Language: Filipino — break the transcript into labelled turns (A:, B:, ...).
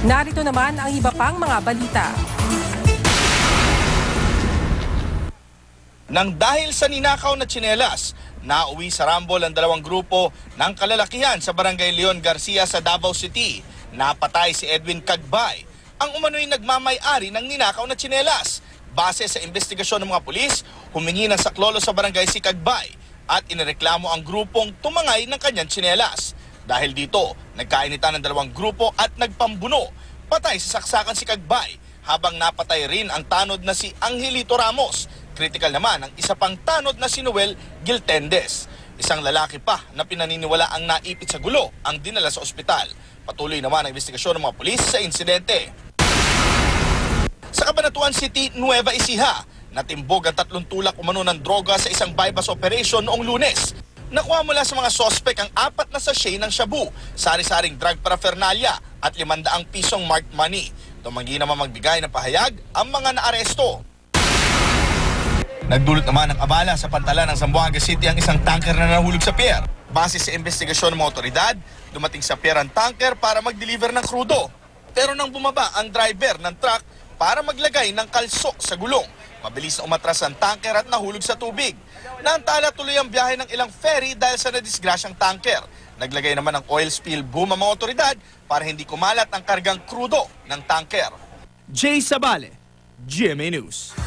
A: Narito naman ang iba pang mga balita.
B: Nang dahil sa ninakaw na tsinelas, nauwi sa rambol ang dalawang grupo ng kalalakihan sa Barangay Leon Garcia sa Davao City. Napatay si Edwin Cagbay, ang umano'y nagmamay-ari ng ninakaw na tsinelas. Base sa investigasyon ng mga pulis, humingi ng saklolo sa barangay si Cagbay at inireklamo ang grupong tumangay ng kanyang tsinelas. Dahil dito, nagkainitan ng dalawang grupo at nagpambuno. Patay sa saksakan si Cagbay habang napatay rin ang tanod na si Angelito Ramos. Critical naman ang isa pang tanod na si Noel Giltendes. Isang lalaki pa na pinaniniwala ang naipit sa gulo ang dinala sa ospital. Patuloy naman ang investigasyon ng mga pulis sa insidente. Sa Cabanatuan City, Nueva Ecija, natimbog ang 3 tulak umano ng droga sa isang bypass operation noong Lunes. Nakuha mula sa mga sospek ang 4 na sachet ng shabu, sari-saring drug paraphernalia at 500 pisong marked money. Tumanggi naman magbigay ng pahayag ang mga naaresto. Nagdulot naman ng abala sa pantalan ng Zamboanga City ang isang tanker na nahulog sa pier. Base sa investigasyon ng mga otoridad, dumating sa pier ang tanker para mag-deliver ng krudo. Pero nang bumaba ang driver ng truck para maglagay ng kalso sa gulong, mabilis na umatras ang tanker at nahulog sa tubig. Naantala tuloy ang biyahe ng ilang ferry dahil sa nadisgrasyang tanker. Naglagay naman ng oil spill boom ang mga otoridad para hindi kumalat ang kargang krudo ng tanker.
C: Jay Sabale, GMA News.